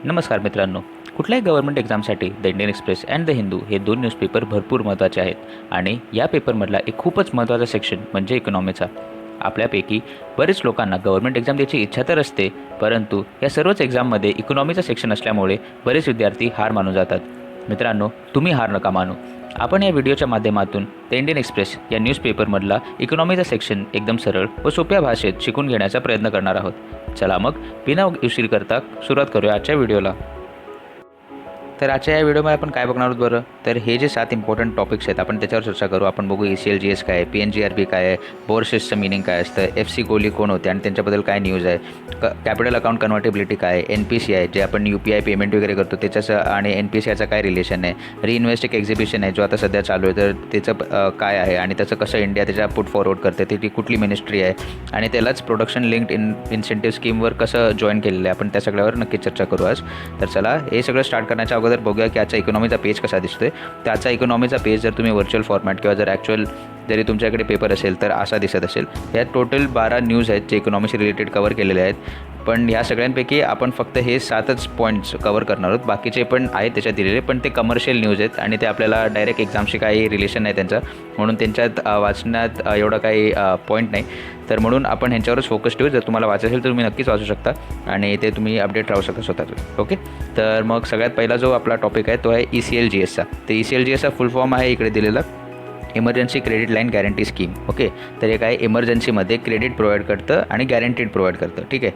नमस्कार मित्रांनो. कुठल्याही गव्हर्नमेंट एक्झामसाठी the Indian express and the Hindu हे दोन न्यूजपेपर भरपूर महत्त्वाचे आहेत आणि या पेपरमधला एक खूपच महत्त्वाचा सेक्शन म्हणजे इकॉनॉमीचा. आपल्यापैकी बरेच लोकांना गव्हर्नमेंट एक्झाम द्यायची इच्छा तर असते, परंतु या सर्वच एक्झाममध्ये इकॉनॉमीचा सेक्शन असल्यामुळे बरेच विद्यार्थी हार मानून जातात. मित्रांनो, तुम्ही हार नका मानू. आपण या व्हिडिओच्या माध्यमातून द इंडियन एक्सप्रेस या न्यूजपेपरमधला इकॉनॉमीचा सेक्शन एकदम सरळ व सोप्या भाषेत शिकून घेण्याचा प्रयत्न करणार आहोत. चला मग बिना उशीर करता सुरुवात करूया आजच्या व्हिडिओला. तर आजच्या या व्हिडिओमध्ये आपण काय बघणार आहोत बरं, तर हे जे 7 इम्पॉर्टंट टॉपिक्स आहेत आपण त्याच्यावर चर्चा करू. आपण बघू ECLGS काय आहे, PNGRB काय आहे, बोर्सेसचं मिनिंग काय असतं, FC कोहली कोण होते आणि त्यांच्याबद्दल काय न्यूज आहे, कॅपिटल अकाउंट कन्व्हर्टेबिलिटी काय आहे, NPC आहे जे आपण UPI पेमेंट वगैरे करतो त्याच्याचं आणि NPCचं काय रिलेशन आहे, रिइन्व्हेस्ट एक एक्झिबिशन आहे जो आता सध्या चालू आहे तर त्याचं काय आहे आणि त्याचं कसं इंडिया त्याच्या पुट फॉरवर्ड करते, ती कुठली मिनिस्ट्री आहे आणि त्यालाच प्रोडक्शन लिंक्ड इन्सेंटिव्ह स्कीमवर कसं जॉईन केलेलं आहे, आपण त्या सगळ्यावर नक्कीच चर्चा करू आज. तर चला हे सगळं स्टार्ट करण्याच्या अगोदर बघूया की आजचा इकॉनॉमीचा पेज कसा दिसतोय. त्याचा इकॉनॉमीचा पेज जर तुम्ही व्हर्च्युअल फॉर्मॅट किंवा जर ॲक्च्युअल जरी तुमच्याकडे पेपर असेल तर असा दिसत असेल. यात टोटल 12 न्यूज आहेत जे इकॉनॉमीशी रिलेटेड कवर केलेले आहेत, पण ह्या सगळ्यांपैकी आपण फक्त हे 7च पॉईंट्स कवर करणार आहोत. बाकीचे पण आहेत त्याच्यात दिलेले, पण ते कमर्शियल न्यूज आहेत आणि ते आपल्याला डायरेक्ट एक्झामशी काही रिलेशन नाही त्यांचं, म्हणून त्यांच्यात वाचण्यात एवढं काही पॉईंट नाही. तर म्हणून आपण ह्यांच्यावरच फोकस ठेवू. जर तुम्हाला वाचायचं असेल तर तुम्ही नक्कीच वाचू शकता आणि ते तुम्ही अपडेट राहू शकता स्वतःचं. ओके, तर मग सगळ्यात पहिला जो आपला टॉपिक आहे तो आहे ECLGSचा. तर ECLGSचा फुल फॉर्म आहे इकडे दिलेला, emergency credit line guarantee scheme. Okay, तर हे काय इमर्जन्सीमध्ये क्रेडिट प्रोव्हाइड करतं आणि गॅरंटीड प्रोव्हाइड करतं. ठीक आहे,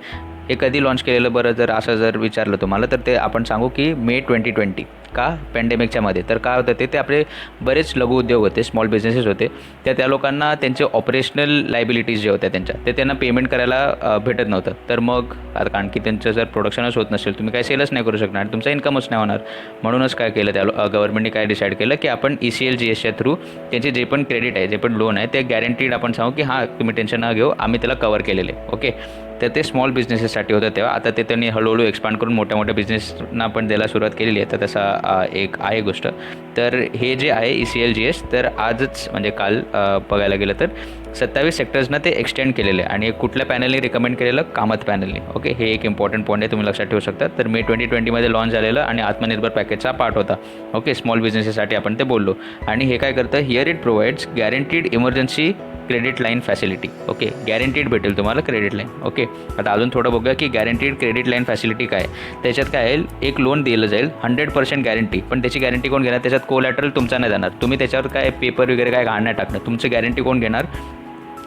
हे कधी लॉन्च केलेलं बरं, जर असं जर विचारलं तुम्हाला तर ते आपण सांगू की मे 2020. का? पॅन्डेमिकच्या मध्ये. तर काय होतं ते आपले बरेच लघु उद्योग होते, स्मॉल बिझनेसेस होते, त्या लोकांना त्यांचे ऑपरेशनल लायबिलिटीज जे होत्या त्यांना पेमेंट करायला भेटत नव्हतं. तर मग आता कारण की त्यांचं जर प्रोडक्शनच होत नसेल, तुम्ही काय सेलच नाही करू शकणार, तुमचा इन्कमच नाही होणार. म्हणूनच काय केलं त्या गव्हर्नमेंटने काय डिसाईड केलं की आपण ECLGSच्या थ्रू त्यांचे जे पण क्रेडिट आहे, जे पण लोन आहे ते गॅरंटीड आपण सांगू की हां तुम्ही टेन्शन न घेऊ, आम्ही त्याला कवर केलेले. ओके, तर ते स्मॉल बिझनेसेससाठी होतं तेव्हा. आता ते त्यांनी हळूहळू एक्सपांड करून मोठ्या मोठ्या बिझनेसना पण द्यायला सुरुवात केलेली आहे. तर तसा एक आहे गोष्ट. तर हे जे आहे ECLGS तर आजच म्हणजे काल बघायला गेलं तर 27 सेक्टर्सनं ते एक्सटेंड केलेलं आहे आणि कुठल्या पॅनलने रिकमेंड केलेलं? कामत पॅनलने. ओके, हे एक इम्पॉर्टंट पॉईंट आहे, तुम्ही लक्षात ठेवू शकता. तर मे 2020मध्ये लॉन्च झालेलं आणि आत्मनिर्भर पॅकेजचा पार्ट होता. ओके, स्मॉल बिझनेसेससाठी आपण ते बोललो. आणि हे काय करतं, here it provides guaranteed emergency credit line facility. Okay, guaranteed भेटेल तुम्हाला क्रेडिट लाईन. ओके, आता अजून थोडं बघूया की गॅरंटीड क्रेडिट लाईन फॅसिलिटी काय. त्याच्यात काय आहे, एक लोन दिलं जाईल 100% गॅरंटी, पण त्याची गॅरंटी कोण घेणार? त्याच्यात कोलॅटरल तुमचा नाही जाणार, तुम्ही त्याच्यावर काय पेपर वगैरे काय घाण नाही टाकणार, तुमची गॅरंटी कोण घेणार?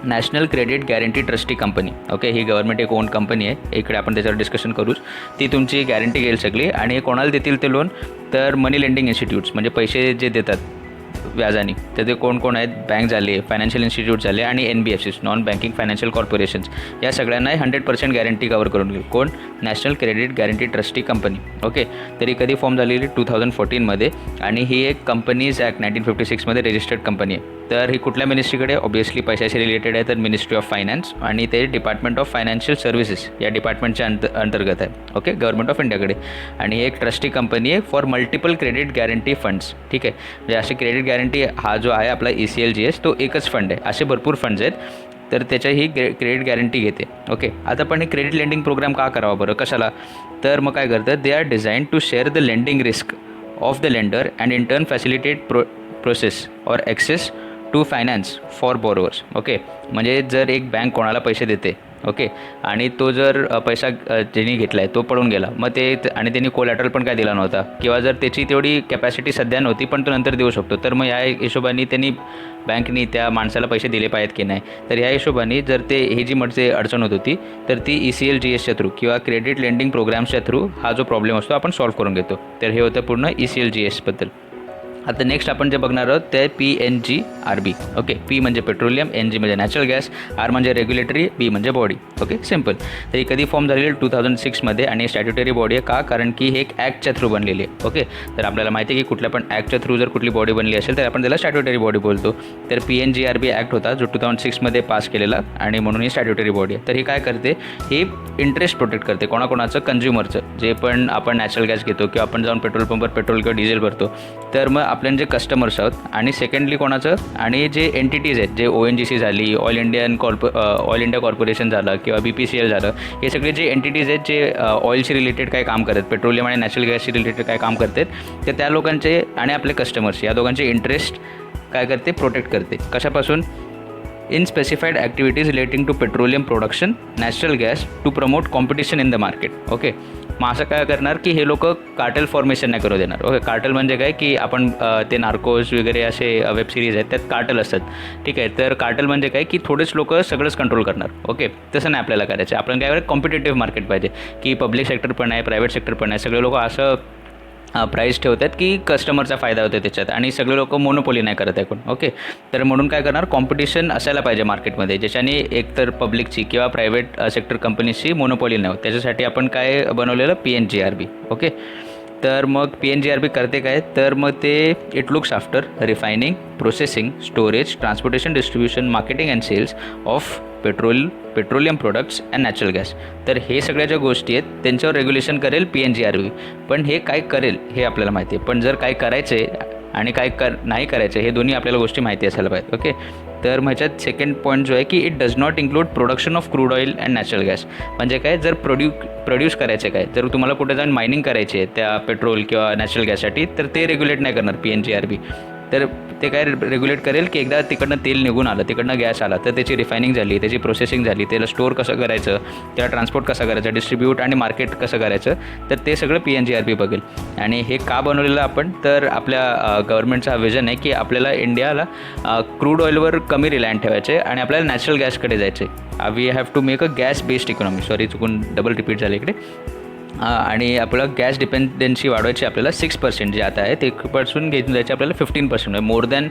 National credit guarantee trustee company. Okay, ही गव्हर्नमेंट एक ओन कंपनी आहे, इकडे आपण त्याच्यावर डिस्कशन करूच. ती तुमची गॅरंटी घेईल सगळी. आणि कोणाला देतील ते लोन? तर मनी लेंडिंग इन्स्टिट्यूट्स, म्हणजे पैसे जे देतात व्याजाने, तर ते कोण आहेत? बँक झाले, फायनान्शियल इन्स्टिट्यूट झाले आणि NBFCs, non banking financial corporations. या सगळ्यांना 100% गॅरंटी कवर करून घेईल. कोण? National credit guarantee trustee company. Okay, तरी कधी फॉर्म झालेली? 2014मध्ये. आणि ही एक कंपनीज ॲक्ट 1956मध्ये रजिस्टर्ड कंपनी आहे. तर ही कुठल्या मिनिस्ट्रीकडे? ऑब्वियसली पैशाशी रिलेटेड आहे, तर मिनिस्ट्री ऑफ फायनान्स आणि ते डिपार्टमेंट ऑफ फायनान्शियल सर्व्हिसेस या डिपार्टमेंटच्या अंतर्गत आहे. ओके, गव्हर्नमेंट ऑफ इंडियाकडे. आणि ही एक ट्रस्टी कंपनी आहे for multiple credit guarantee funds. ठीक आहे, म्हणजे असे क्रेडिट गॅरंटी हा जो आहे आपला ECLGS तो एकच फंड आहे, असे भरपूर फंड्स आहेत. तर त्याच्या ही क्रेडिट गॅरंटी घेते. ओके, आता पण हे क्रेडिट लेंडिंग प्रोग्राम का करावा बरं, कशाला? तर मग काय करतं, they are design to share the lending risk of the lender and in turn facilitate process or access to finance for borrowers. Okay, म्हणजे जर एक बँक कोणाला पैसे देते, ओके, आणि तो जर पैसा ज्यांनी घेतला आहे तो पडून गेला, मग ते आणि त्यांनी कोलॅटरल पण काय दिला नव्हता किंवा जर त्याची तेवढी कॅपॅसिटी सध्या नव्हती पण तो नंतर देऊ शकतो, तर मग या हिशोबाने त्यांनी बँकनी त्या माणसाला पैसे दिले पाहिजेत की नाही. तर ह्या हिशोबाने जर ते ही जी म्हणजे अडचण होत होती तर ती ECLGSच्या थ्रू किंवा क्रेडिट लेंडिंग प्रोग्राम्सच्या थ्रू हा जो प्रॉब्लेम असतो आपण सॉल्व्ह करून घेतो. तर हे होतं पूर्ण ECLGSबद्दल. आता नेक्स्ट आपण जे बघणार आहोत ते PNGRB. ओके, P म्हणजे पेट्रोलियम, NG म्हणजे नॅचरल गॅस, R म्हणजे रेग्युलेटरी, B म्हणजे बॉडी. Okay, simple. तर ही कधी फॉर्म झालेली? 2006मध्ये. आणि स्टॅट्युटरी बॉडी आहे. का? कारण की हे एक ॲक्टच्या थ्रू बनलेली आहे. ओके, तर आपल्याला माहिती आहे की कुठल्या पण ॲक्टच्या थ्रू जर कुठली बॉडी बनली असेल तर आपण त्याला स्टॅट्युटरी बॉडी बोलतो. तर PNGRB ॲक्ट होता जो 2006मध्ये पास केलेला आणि म्हणून ही स्टॅट्युटरी बॉडी आहे. तर ही काय करते, ही इंटरेस्ट प्रोटेक्ट करते कोणाकोणाचं? कन्झ्युमरचं, जे पण आपण नॅचरल गॅस घेतो किंवा आपण जाऊन पेट्रोल पंपवर पेट्रोल किंवा डिझेल भरतो, तर मग आपल्या जे कस्टमर्स आहोत आणि सेकंडली कोणाचं आणि जे एंटिटीज आहेत, जे ONGC झाली, ऑल इंडिया कॉर्पोरेशन झालं किंवा BPCL झालं, हे सगळे जे एंटिटीज आहेत जे ऑइलशी रिलेटेड काय काम करतात, पेट्रोलियम आणि नॅचरल गॅसशी रिलेटेड काय काम करतात, तर त्या लोकांचे आणि आपले कस्टमर्स या दोघांचे इंटरेस्ट काय करते, प्रोटेक्ट करते. कशापासून? In specified activities relating to petroleum production, natural gas, to promote competition in the market. Okay, मग असं काय करणार की हे लोक कार्टेल फॉर्मेशन नाही करू देणार. ओके, कार्टेल म्हणजे काय की आपण ते नार्कोस वगैरे असे वेब सिरीज आहेत त्यात कार्टेल असतात. ठीक आहे, तर कार्टेल म्हणजे काय की थोडेच लोक सगळंच कंट्रोल करणार. ओके, तसं नाही आपल्याला करायचं. आपण काय कॉम्पिटेटिव्ह मार्केट पाहिजे की पब्लिक सेक्टर पण आहे, प्रायव्हेट सेक्टर पण आहे, सगळे लोक असं प्राईस ठेवतात की कस्टमरचा फायदा होतो त्याच्यात आणि सगळे लोक मोनोपोली नाही करत आहे कोण. ओके, तर म्हणून काय करणार, कॉम्पिटिशन असायला पाहिजे मार्केटमध्ये ज्याच्याने एकतर पब्लिकची किंवा प्रायव्हेट सेक्टर कंपनीजची मोनोपोली नाही होत. त्याच्यासाठी आपण काय बनवलेलं, PNGRB. ओके, तर मग PNGRB करते काय, तर मग ते it looks after refining, processing, storage, transportation, distribution, marketing and sales of petroleum products and natural gas. तर हे सगळ्या ज्या गोष्टी आहेत त्यांच्यावर रेग्युलेशन करेल PNGRB. पण हे काय करेल हे आपल्याला माहिती आहे, पण जर काय करायचे आणि काय नाही करायचे हे दोन्ही आपल्याला गोष्टी माहिती असायला पाहिजे. ओके, तर ह्याच्यात सेकंड पॉईंट जो आहे की it does not include production of crude oil and natural gas. म्हणजे काय, जर प्रोड्यूस करायचे काय, जर तुम्हाला कुठे जाऊन मायनिंग करायची आहे त्या पेट्रोल किंवा नॅचरल गॅससाठी, तर ते रेग्युलेट नाही करणार PNGRB. तर ते काय रेग्युलेट करेल की एकदा तिकडनं तेल निघून आलं, तिकडनं गॅस आला, तर त्याची रिफायनिंग झाली, त्याची प्रोसेसिंग झाली, त्याला स्टोअर कसं करायचं, त्याला ट्रान्सपोर्ट कसं करायचं, डिस्ट्रीब्यूट आणि मार्केट कसं करायचं, तर ते सगळं PNGRB बघेल. आणि हे का बनवलेलं आपण, तर आपल्या गव्हर्नमेंटचा हा विजन आहे की आपल्याला इंडियाला क्रूड ऑइलवर कमी रिलायंट ठेवायचे आणि आपल्याला नॅचरल गॅसकडे जायचे. We have to make a gas based economy. Sorry, चुकून डबल रिपीट झालं इकडे. आणि आपलं गॅस डिपेंडन्सी वाढवायची आपल्याला 6% जे आता आहे ते पासून घेऊन जायचे आपल्याला 15%, म्हणजे मोर दॅन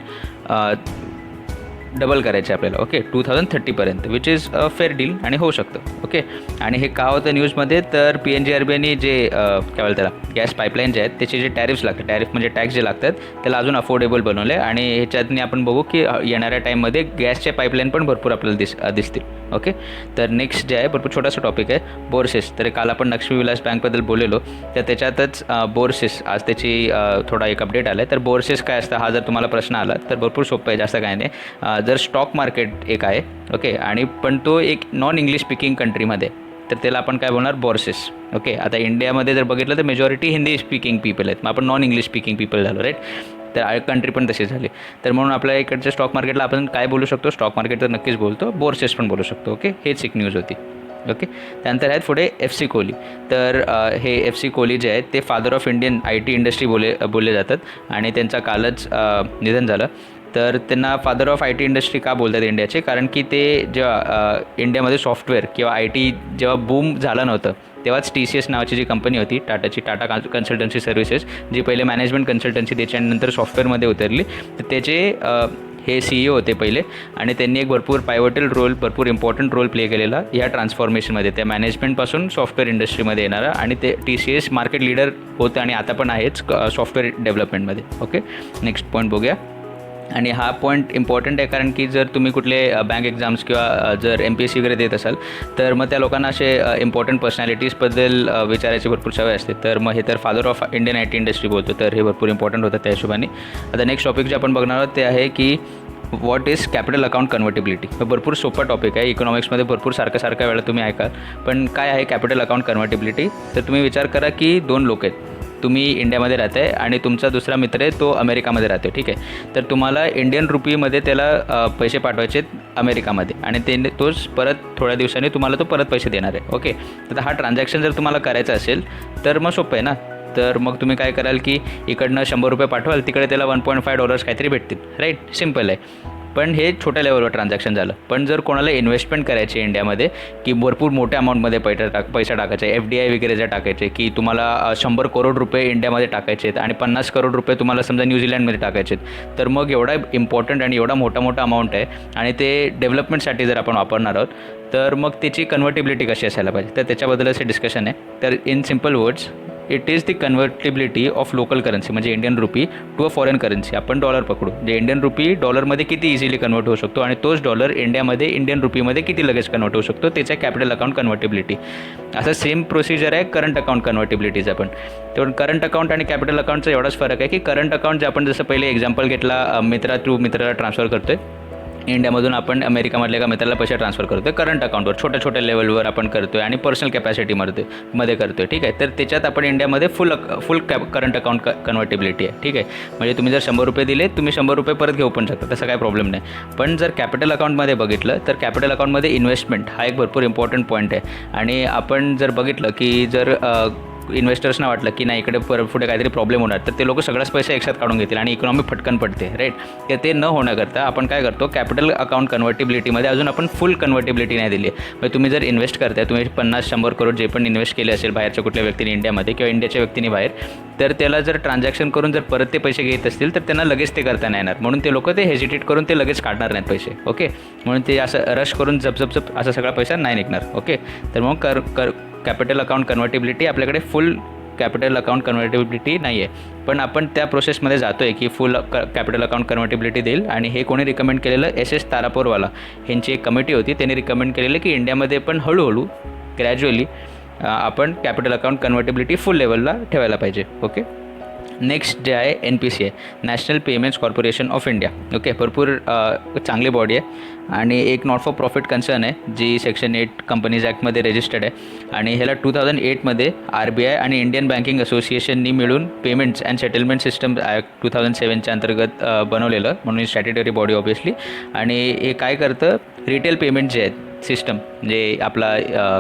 डबल करायचे आपल्याला. ओके, 2030पर्यंत, which is a fair deal आणि होऊ शकतं. ओके, आणि हे का होतं न्यूजमध्ये, तर PNGRBने जे काय बोलतात त्याला गॅस पाईपलाईन जे आहेत त्याचे जे टॅरिफ्स लागतात, टॅरिफ म्हणजे टॅक्स जे लागतात, त्याला अजून अफोर्डेबल बनवले. आणि ह्याच्यातनी आपण बघू की येणाऱ्या टाईममध्ये गॅसचे पाईपलाईन पण भरपूर आपल्याला दिसतील. ओके, तर नेक्स्ट जे आहे भरपूर छोटासा टॉपिक आहे, बोर्सेस. तर काल आपण लक्ष्मी विलास बँकबद्दल बोललेलो, तर त्याच्यातच बोर्सेस आज त्याची थोडा एक अपडेट आला आहे. तर बोर्सेस काय असतं, हा जर तुम्हाला प्रश्न आला तर भरपूर सोपं आहे, जास्त काय नाही. जर स्टॉक मार्केट एक आहे, ओके, आणि पण तो एक नॉन इंग्लिश स्पीकिंग कंट्रीमध्ये, तर त्याला आपण काय बोलणार, बोर्सेस. ओके, आता इंडियामध्ये जर बघितलं तर मेजॉरिटी हिंदी स्पीकिंग पीपल आहेत, मग आपण नॉन इंग्लिश स्पीकिंग पीपल झालो, राईट. तर कंट्री पण तशी झाली. तर म्हणून आपल्या इकडच्या स्टॉक मार्केटला आपण काय बोलू शकतो, स्टॉक मार्केट तर नक्कीच बोलतो, बोर्सेस पण बोलू शकतो. ओके, हेच एक न्यूज होती. ओके, त्यानंतर आहेत पुढे FC कोहली. तर हे FC कोहली जे आहेत ते father of Indian IT industry बोलले जातात आणि त्यांचा कालच निधन झालं. तर त्यांना फादर ऑफ IT इंडस्ट्री का बोलतात इंडियाचे, कारण की ते जेव्हा इंडियामध्ये सॉफ्टवेअर किंवा IT जेव्हा बूम झालं नव्हतं तेव्हाच TCS नावाची जी कंपनी होती, टाटा कन्सल्टन्सी सर्व्हिसेस, जी पहिले मॅनेजमेंट कन्सल्टन्सी त्याच्यानंतर सॉफ्टवेअरमध्ये उतरली, तर त्याचे हे CEO होते पहिले आणि त्यांनी एक भरपूर इम्पॉर्टंट रोल प्ले केलेला या ट्रान्सफॉर्मेशनमध्ये, त्या मॅनेजमेंटपासून सॉफ्टवेअर इंडस्ट्रीमध्ये येणारा. आणि ते TCS मार्केट लीडर होतं आणि आता पण आहेच सॉफ्टवेअर डेव्हलपमेंटमध्ये. ओके, नेक्स्ट पॉईंट बघूया. आणि हा पॉईंट इम्पॉर्टंट आहे कारण की जर तुम्ही कुठले बँक एक्झाम्स किंवा जर MPSC वगैरे देत असाल तर मग त्या लोकांना असे इम्पॉर्टंट पर्सनॅलिटीजबद्दल विचारायची भरपूर सवय असते. तर मग हे तर father of Indian IT industry बोलतो, तर हे भरपूर इम्पॉर्टंट होतं त्या हिशोबाने. आता नेक्स्ट टॉपिक जे आपण बघणार आहोत ते आहे की व्हॉट इज कॅपिटल अकाउंट कन्व्हर्टिबिलिटी. भरपूर सोपा टॉपिक आहे, इकॉनॉमिक्समध्ये भरपूर सारख्या वेळा तुम्ही ऐकाल. पण काय आहे कॅपिटल अकाउंट कन्व्हर्टिबिलिटी, तर तुम्ही विचार करा की 2 लोक आहेत, तुम्ही इंडियामध्ये राहत आहे आणि तुमचा दुसरा मित्र आहे तो अमेरिकामध्ये राहतो. ठीक आहे, तर तुम्हाला इंडियन रुपीमध्ये त्याला पैसे पाठवायचे अमेरिकामध्ये आणि तोच परत थोड्या दिवसांनी तुम्हाला तो परत पैसे देणार आहे. ओके, तर हा ट्रान्झॅक्शन जर तुम्हाला करायचा असेल तर मग सोपं आहे ना. तर मग तुम्ही काय कराल की इकडनं $100 पाठवाल, तिकडे त्याला $1.5 काहीतरी भेटतील, राईट. सिम्पल आहे. पण हे छोट्या लेवलवर ट्रान्झॅक्शन झालं. पण जर कोणाला इन्व्हेस्टमेंट करायची इंडियामध्ये की भरपूर मोठ्या अमाऊंटमध्ये पैसा टाकायचा आहे, FDI वगैरे जर टाकायचे की तुम्हाला 100 करोड रुपये इंडियामध्ये टाकायचे आहेत आणि 50 करोड रुपये तुम्हाला समजा न्यूझीलंडमध्ये टाकायचे आहेत, तर मग एवढा इम्पॉर्टंट आणि एवढा मोठा अमाऊंट आहे आणि ते डेव्हलपमेंटसाठी जर आपण वापरणार आहोत तर मग त्याची कन्व्हर्टिबिलिटी कशी असायला पाहिजे, तर त्याच्याबद्दल असे डिस्कशन आहे. तर in simple words it is the convertibility of local currency म्हणजे Indian rupee to a foreign currency. आपण डॉलर पकडू, जे इंडियन रुपी डॉलरमध्ये किती इझिली कन्वर्ट होऊ शकतो आणि तोच डॉलर इंडियामध्ये इंडियन रुपीमध्ये किती लगेच कन्वर्ट होऊ शकतो, त्याच्या कॅपिटल अकाउंट कन्व्हर्टिबिलिटी. असं सेम प्रोसिजर आहे करंट अकाउंट कन्व्हर्टिबिलिटीचा पण. तर करंट अकाउंट आणि कॅपिटल अकाउंटचा एवढाच फरक आहे की करंट अकाउंट जे आपण जसं पहिले एक्झाम्पल घेतला, मित्राला ट्रान्सफर करतोय इंडियामधून, आपण अमेरिकामधल्या एका मित्राला पैसे ट्रान्सफर करतो आहे करंट अकाउंटवर, छोट्या लेवलवर आपण करतो आहे आणि पर्सनल कॅपॅसिटीमध्ये करतो आहे. ठीक आहे, तर त्याच्यात आपण इंडियामध्ये फुल करंट अकाउंट कन्व्हर्टिबिलिटी आहे. ठीक आहे, म्हणजे तुम्ही जर 100 रुपये दिले, तुम्ही 100 रुपये परत घेऊ पण शकता, तसं काही प्रॉब्लेम नाही. पण जर कॅपिटल अकाउंटमध्ये बघितलं तर कॅपिटल अकाउंटमध्ये इन्व्हेस्टमेंट हा एक भरपूर इम्पॉर्टंट पॉईंट आहे. आणि आपण जर बघितलं की जर इन्व्हेस्टर्सना वाटलं की नाही इकडे पुढे काहीतरी प्रॉब्लेम होणार, तर ते लोक सगळाच पैसा एकसाथ काढून घेतील आणि इकॉनॉमी फटकन पडते, राईट. तर ते न होण्याकरता आपण काय करतो, कॅपिटल अकाउंट कन्व्हर्टिबिलिटीमध्ये अजून आपण फुल कन्व्हर्टिबिलिटी नाही दिली आहे. म्हणजे तुम्ही जर इन्व्हेस्ट करताय, तुम्ही 50-100 करोड जे पण इन्व्हेस्ट केले असेल बाहेरच्या कुठल्या व्यक्तीने इंडियामध्ये किंवा इंडियाच्या व्यक्तीने बाहेर, तर त्याला जर ट्रान्झॅक्शन करून जर परत ते पैसे घेत असतील तर त्यांना लगेच ते करता नाही येणार. म्हणून ते लोक ते हेजिटेट करून ते लगेच काढणार नाहीत पैसे. ओके, म्हणून ते असं रश करून जप असा सगळा पैसा नाही निघणार. ओके, तर मग कॅपिटल अकाउंट कन्व्हर्टिबिलिटी आपल्याकडे फुल कॅपिटल अकाउंट कन्व्हर्टिबिलिटी नाही आहे, पण आपण त्या प्रोसेसमध्ये जातो आहे की फुल कॅपिटल अकाउंट कन्व्हर्टिबिलिटी देईल. आणि हे कोणी रिकमेंड केलेलं, SS तारापूरवाला ह्यांची एक कमिटी होती, त्यांनी रिकमेंड केलेलं की इंडियामध्ये पण हळूहळू ग्रॅज्युअली आपण कॅपिटल अकाउंट कन्व्हर्टिबिलिटी फुल लेवलला ठेवायला पाहिजे. ओके, नेक्स्ट जे आहे NPCI, national payments corporation of India. Okay, भरपूर चांगली बॉडी आहे आणि एक नॉट फॉर प्रॉफिट कन्सर्न आहे, जी सेक्शन 8 कंपनीज ॲक्टमध्ये रजिस्टर्ड आहे. आणि ह्याला 2008मध्ये RBI आणि इंडियन बँकिंग असोसिएशननी मिळून payments and settlement system act 2007च्या अंतर्गत बनवलेलं, म्हणून स्टॅट्युटरी बॉडी ऑब्वियसली. आणि हे काय करतं, रिटेल पेमेंट जे आहेत सिस्टम, जे आपला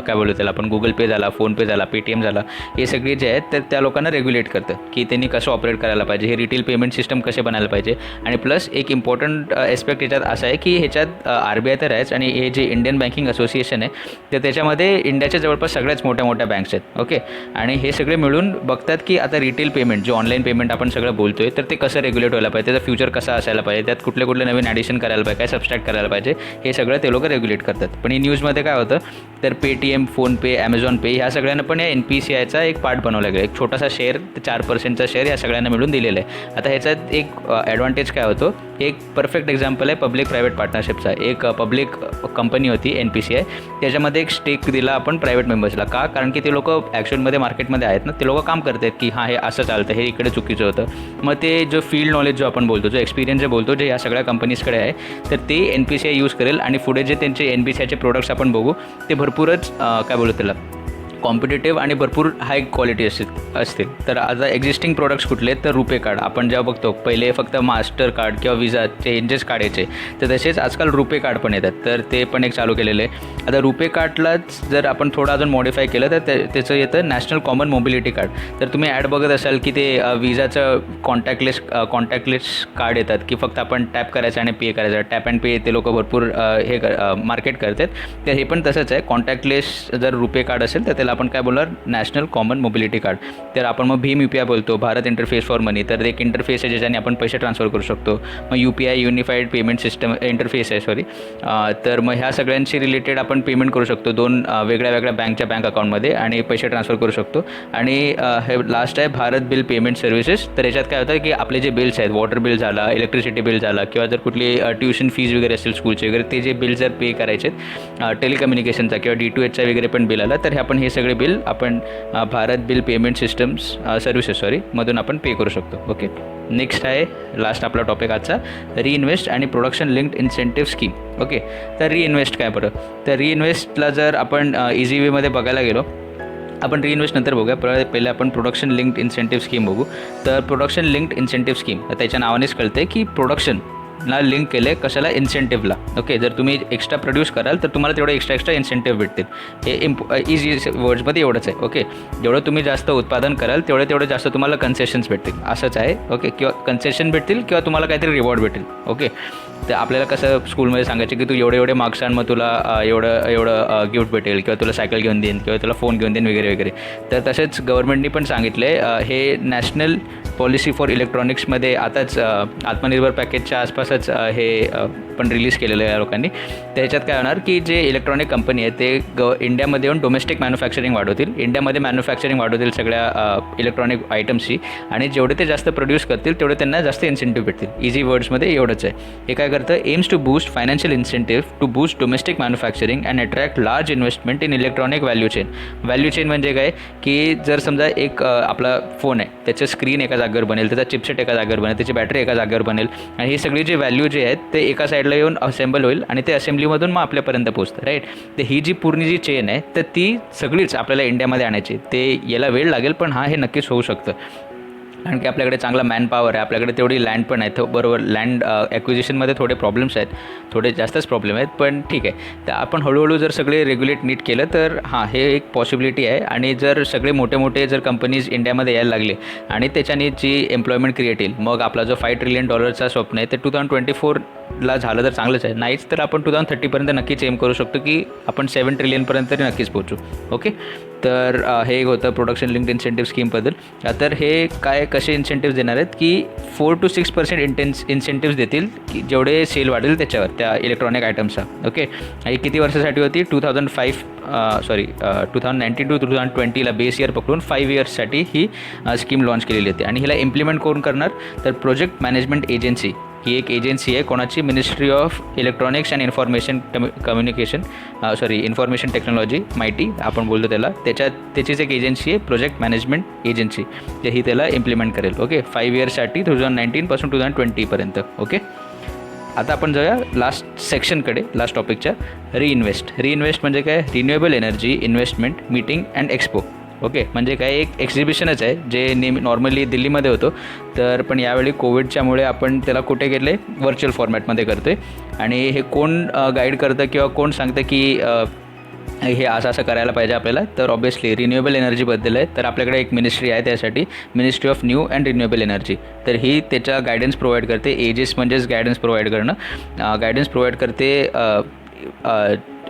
काय बोलतो त्याला आपण, गुगल पे झाला, फोनपे झाला, पेटीएम झाला, हे सगळे जे आहेत तर त्या लोकांना रेग्युलेट करतं की त्यांनी कसं ऑपरेट करायला पाहिजे, हे रिटेल पेमेंट सिस्टम कसे बनायला पाहिजे. आणि प्लस एक इम्पॉर्टंट ॲस्पेक्ट याच्यात असा आहे की ह्याच्यात RBI तर आहेच आणि हे जे इंडियन बँकिंग असोसिएशन आहे तर त्याच्यामध्ये इंडियाच्या जवळपास सगळ्याच मोठ्या बँक्स आहेत. ओके, आणि हे सगळे मिळून बघतात की आता रिटेल पेमेंट, जे ऑनलाईन पेमेंट आपण सगळं बोलतो आहे, तर ते कसं रेग्युलेट व्हायला पाहिजे, त्याचा फ्युचर कसा असायला पाहिजे, त्यात कुठले नवीन ॲडिशन करायला पाहिजे, काय सबस्ट्रॅक्ट करायला पाहिजे, हे सगळं ते लोक रेग्युलेट करतात. पण ही न्यूजमध्ये काय होतं, तर पेटीएम, फोनपे, ॲमेझॉन पे ह्या सगळ्यांना पण या NPCIचा एक पार्ट बनवला गेला. एक छोटासा शेअर, 4%चा शेअर या सगळ्यांना मिळून दिलेला आहे. आता ह्याच्यात एक ॲडव्हान्टेज काय होतो, एक परफेक्ट एक्झाम्पल आहे पब्लिक प्रायव्हेट पार्टनरशिपचा. एक पब्लिक कंपनी होती NPCI, त्याच्यामध्ये एक स्टेक दिला आपण प्रायव्हेट मेंबर्सला. का? कारण की ते लोक ॲक्च्युअलमध्ये मार्केटमध्ये आहेत ना, ते लोक काम करतात की हां हे असं चालतं, हे इकडे चुकीचं होतं. मग ते जो फील्ड नॉलेज जो आपण बोलतो, जो एक्सपिरियन्स जे बोलतो, जे या सगळ्या कंपनीजकडे आहे, तर ते NPCI यूज करेल. आणि पुढे जे त्यांचे NPCIचे प्रोडक्ट्स आपण बघू ते भरपूरच काय बोलतो त्याला, कॉम्पिटेटिव्ह आणि भरपूर हाय क्वालिटी असतील. तर आता एक्झिस्टिंग प्रोडक्ट्स कुठले आहेत, तर रुपे कार्ड आपण जेव्हा बघतो, पहिले फक्त मास्टर कार्ड किंवा विजाचे चेंजेस कार्ड यायचे, तर तसेच आजकाल रुपे कार्ड पण येतात, तर ते पण एक चालू केलेलं आहे. आता रुपे कार्डलाच जर आपण थोडं अजून मॉडिफाय केलं तर त्याचं येतं नॅशनल कॉमन मोबिलिटी कार्ड. तर तुम्ही ॲड बघत असाल की ते विजाचं कॉन्टॅक्टलेस कार्ड येतात की फक्त आपण टॅप करायचं आणि पे करायचं, टॅप अँड पे ते लोक भरपूर हे मार्केट करतात. तर हे पण तसंच आहे, कॉन्टॅक्टलेस जर रुपे कार्ड असेल तर त्याला आपण काय बोलणार, नॅशनल कॉमन मोबिलिटी कार्ड. तर आपण मग भीम UPI बोलतो, भारत इंटरफेस फॉर मनी, तर एक इंटरफेस आहे ज्याच्याने आपण पैसे ट्रान्सफर करू शकतो. मग UPI unified payment system interface आहे, सॉरी. तर मग ह्या सगळ्यांशी रिलेटेड आपण पेमेंट करू शकतो 2 वेगळ्या बँकच्या बँक अकाउंटमध्ये आणि पैसे ट्रान्सफर करू शकतो. आणि हे लास्ट आहे भारत बिल पेमेंट सर्व्हिसेस. तर याच्यात काय होतं की आपले जे बिल्स आहेत, वॉटर बिल झाला, इलेक्ट्रिसिटी बिल झाला, किंवा जर कुठली ट्युशन फीज वगैरे असतील स्कूलचे वगैरे, ते जे बिल जर पे करायचे, टेलिकम्युनिकेशनचा किंवा D2Hचा वगैरे पण बिल आला, तर हे आपण हे सगळे बिल आपण Bharat bill payment systems services मधून आपण पे करू शकतो. ओके, नेक्स्ट आहे लास्ट आपला टॉपिक आजचा, रिइन्व्हेस्ट आणि production linked incentive scheme. Okay, तर रिइन्व्हेस्ट काय बरं, तर रिइन्व्हेस्टला जर आपण इझी वेमध्ये बघायला गेलो, आपण रिइन्व्हेस्ट नंतर बघूया, पहिले आपण प्रोडक्शन लिंक्ड इन्सेंटिव्ह स्कीम बघू. तर प्रोडक्शन लिंक्ड इन्सेंटिव्ह स्कीम त्याच्या नावानेच कळते की प्रोडक्शन ला लिंक केलं आहे कशाला, इन्सेंटिव्हला. ओके, जर तुम्ही एक्स्ट्रा प्रोड्यूस कराल तर तुम्हाला तेवढे एक्स्ट्रा इन्सेंटिव्ह भेटतील. हे इझी वर्ड्समध्ये एवढंच आहे. ओके, जेवढं तुम्ही जास्त उत्पादन कराल तेवढे जास्त तुम्हाला कन्सेशन्स भेटतील, असंच आहे. ओके, किंवा कन्सेशन भेटतील किंवा तुम्हाला काहीतरी रिवॉर्ड भेटेल. ओके, तर आपल्याला कसं स्कूलमध्ये सांगायचं की तू एवढे मार्क्स आण, मग तुला एवढं गिफ्ट भेटेल, किंवा तुला सायकल घेऊन देईन, किंवा तुला फोन घेऊन देईन वगैरे. तर तसेच गव्हर्नमेंटनी पण सांगितलं आहे, हे नॅशनल पॉलिसी फॉर इलेक्ट्रॉनिक्समध्ये आताच आत्मनिर्भर पॅकेजच्या आसपासच हे पण रिलीज केलेलं आहे या लोकांनी. त्याच्यात काय होणार की जे इलेक्ट्रॉनिक कंपनी आहे ते इंडियामध्ये येऊन डोमेस्टिक मॅन्युफॅक्चरिंग वाढवतील, इंडियामध्ये मॅन्युफॅक्चरिंग वाढवतील सगळ्या इलेक्ट्रॉनिक आयटम्सची, आणि जेवढे ते जास्त प्रोड्यूस करतील तेवढे त्यांना जास्त इन्सेंटिव्ह भेटतील. इझी वर्ड्समध्ये एवढंच आहे. हे काय करतं, aims to boost financial incentive to boost domestic manufacturing and attract large investment in electronic value chain. Value chain म्हणजे काय की जर समजा एक आपला फोन आहे, त्याचं स्क्रीन एका जागेवर बनेल, त्याचा चिपसेट एका जागेवर बनेल, त्याची बॅटरी एका जागेवर बनेल, आणि ही सगळी जी व्हॅल्यू जे आहेत ते एका साईडला येऊन असेंबल होईल आणि ते असेंब्लीमधून मग आपल्यापर्यंत पोहोचतं, राईट. तर ही जी पूर्ण जी चेन आहे तर ती सगळीच आपल्याला इंडियामध्ये आणायची. ते याला वेळ लागेल, पण हे नक्कीच होऊ शकतं. कारण की आपल्याकडे चांगला मॅन पॉवर आहे, आपल्याकडे तेवढी लँड पण आहे. बरोबर, लँड ॲक्विजिशनमध्ये थोडे प्रॉब्लेम्स आहेत, थोडे जास्तच प्रॉब्लेम आहेत, पण ठीक आहे. तर आपण हळूहळू जर सगळे रेग्युलेट नीट केलं तर हे एक पॉसिबिलिटी आहे. आणि जर सगळे मोठे मोठे जर कंपनीज इंडियामध्ये यायला लागले आणि त्याच्याने जी एम्प्लॉयमेंट क्रिएट येईल, मग आपला जो $5 ट्रिलियन स्वप्न आहे ते 2024ला झालं तर चांगलंच आहे. नाहीच तर आपण 2030पर्यंत नक्कीच एम करू शकतो की आपण 7 ट्रिलियनपर्यंत तरी नक्कीच पोहोचू. ओके, तर हे एक होतं प्रोडक्शन लिंक्ड इन्सेंटिव्ह स्कीमबद्दल. तर हे कसे इन्सेंटिव्ह देणार आहेत की 4 to 6% इन्सेंटिव्स देतील की जेवढे सेल वाढेल त्याच्यावर, त्या इलेक्ट्रॉनिक आयटम्सचा. ओके, ही किती वर्षासाठी होती, 2019 to 2020ला बेस इयर पकडून 5 इयर्ससाठी ही स्कीम लॉन्च केलेली होती. आणि हिला इम्प्लिमेंट कोण करणार, तर प्रोजेक्ट मॅनेजमेंट एजन्सी ही एक एजन्सी आहे कोणाची, ministry of electronics and information information technology, माहिती आपण बोलतो त्याला, त्याचीच एक एजन्सी आहे प्रोजेक्ट मॅनेजमेंट एजन्सी, जे ही त्याला इम्प्लिमेंट करेल. ओके, 5 इयर्ससाठी 2019 पासून 2020पर्यंत. ओके, आता आपण जाऊया लास्ट सेक्शनकडे, लास्ट टॉपिकच्या, रिइन्व्हेस्ट म्हणजे काय, renewable energy investment meeting and expo. Okay, म्हणजे काय एक एक्झिबिशनच आहे जे नॉर्मली दिल्लीमध्ये होतो, तर पण यावेळी कोविडच्यामुळे आपण त्याला कुठे गेले, व्हर्च्युअल फॉर्मॅटमध्ये करतो आहे. आणि हे कोण गाईड करतं किंवा कोण सांगतं की हे असं करायला पाहिजे आपल्याला, तर ऑब्व्हियसली रिन्युएबल एनर्जीबद्दल आहे. तर आपल्याकडे एक मिनिस्ट्री आहे त्यासाठी, ministry of new and renewable energy. तर ही त्याच्या गायडन्स प्रोव्हाइड करते. एजेस म्हणजेच गायडन्स प्रोव्हाइड करणं, गायडन्स प्रोव्हाइड करते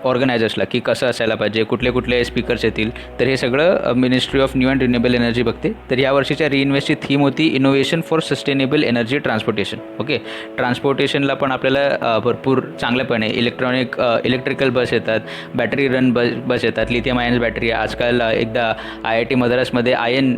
ऑर्गनायझर्सला की कसं असायला पाहिजे, कुठले कुठले स्पीकर्स येतील. तर हे सगळं ministry of new and renewable energy बघते. तर या वर्षीच्या रिइन्व्हेस्टची थीम होती innovation for sustainable energy transportation. Okay, ट्रान्सपोर्टेशनला पण आपल्याला भरपूर चांगल्यापणे इलेक्ट्रिकल बस येतात, बॅटरी रन बस येतात, लिथियम आयन्स बॅटरी. आजकाल एकदा IIT मद्रासमध्ये आयन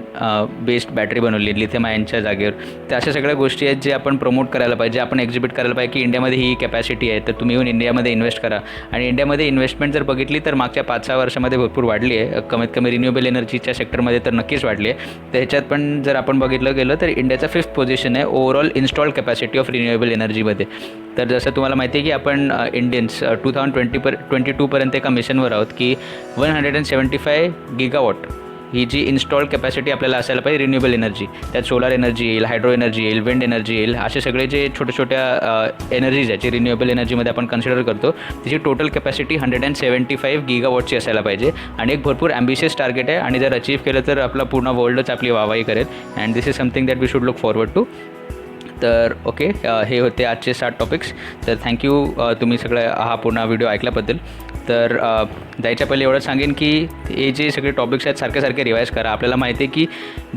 बेस्ड बॅटरी बनवली लिथियम आयनच्या जागेवर. तर अशा सगळ्या गोष्टी आहेत जे आपण प्रमोट करायला पाहिजे, आपण एक्झिबिट करायला पाहिजे की इंडियामध्ये ही कॅपॅसिटी आहे, तर तुम्ही येऊन इंडियामध्ये इन्व्हेस्ट करा. आणि इंडियामध्ये इन्व्हेस्टमेंट जर बघितली तर मागच्या 5-6 वर्षामध्ये भरपूर वाढली आहे, कमीत कमी रिन्युएबल एनर्जीच्या सेक्टरमध्ये तर नक्कीच वाढली आहे. तर ह्याच्यात पण जर आपण बघितलं गेलं तर इंडियाचा 5th पोझिशन आहे overall installed capacity of renewable एनर्जीमध्ये. तर जसं तुम्हाला माहिती आहे की आपण इंडियन्स 2022पर्यंत एका मिशनवर आहोत की 175 गीगावॉट ही जी इन्स्टॉल्ड कॅपॅसिटी आपल्याला असायला पाहिजे रिन्युएबल एनर्जी. त्यात सोलार एनर्जी येईल, हायड्रो एनर्जी येईल, विंड एनर्जी येईल, असे सगळे जे छोट्या एनर्जीज आहेत जे रिन्युएबल एनर्जीमध्ये आपण कन्सिडर करतो, त्याची टोटल कॅपॅसिटी 175 गीगावॉटची असायला पाहिजे. आणि एक भरपूर ॲम्बिशियस टार्गेट आहे, आणि जर अचीव्ह केलं तर आपला पूर्ण वर्ल्डच आपली वाहवाही करेल. And this is something that we should look forward to. तर ओके, हे होते आजचे 7 टॉपिक्स. तर थँक्यू तुम्ही सगळं हा पूर्ण व्हिडिओ ऐकल्याबद्दल. तर जायच्या पहिले एवढंच सांगेन की हे जे सगळे टॉपिक्स आहेत सारखे रिवाईज करा. आपल्याला माहिती आहे की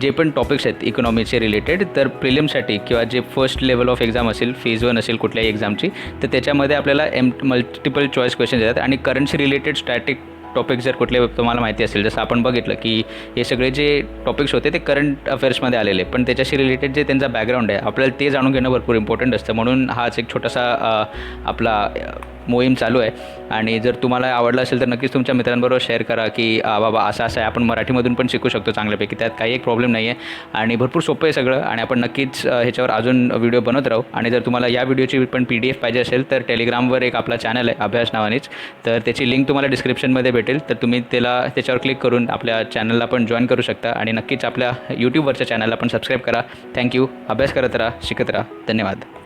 जे पण टॉपिक्स आहेत इकॉनॉमीचे रिलेटेड, तर प्रिलिमसाठी किंवा जे फर्स्ट लेवल ऑफ एक्झाम असेल, फेज 1 असेल कुठल्याही एक्झामची, तर त्याच्यामध्ये आपल्याला मल्टिपल चॉईस क्वेश्चन्स येतात. आणि करंटशी रिलेटेड स्टॅटिक टॉपिक्स जर कुठले तुम्हाला माहिती असेल, जसं आपण बघितलं की हे सगळे जे टॉपिक्स होते ते करंट अफेअर्समध्ये आलेले, पण त्याच्याशी रिलेटेड जे त्यांचा बॅकग्राऊंड आहे आपल्याला ते जाणून घेणं भरपूर इम्पॉर्टंट असतं. म्हणून हाच एक छोटासा आपला मोहीम चालू आहे. आणि जर तुम्हाला आवडलं असेल तर नक्कीच तुमच्या मित्रांबरोबर शेअर करा की बाबा असं आहे, आपण मराठीमधून पण शिकू शकतो चांगल्यापैकी, त्यात काही एक प्रॉब्लेम नाही आहे. आणि भरपूर सोपं आहे सगळं, आणि आपण नक्कीच ह्याच्यावर अजून व्हिडिओ बनवत राहू. आणि जर तुम्हाला या व्हिडिओची पण PDF पाहिजे असेल तर टेलिग्रामवर एक आपला चॅनल आहे अभ्यास नावानेच, तर त्याची लिंक तुम्हाला डिस्क्रिप्शनमध्ये भेटेल. तर तुम्ही त्याच्यावर क्लिक करून आपल्या चॅनलला पण जॉईन करू शकता. आणि नक्कीच आपल्या यूट्यूबवरच्या चॅनलला पण सबस्क्राईब करा. थँक्यू. अभ्यास करत राहा, शिकत राहा. धन्यवाद.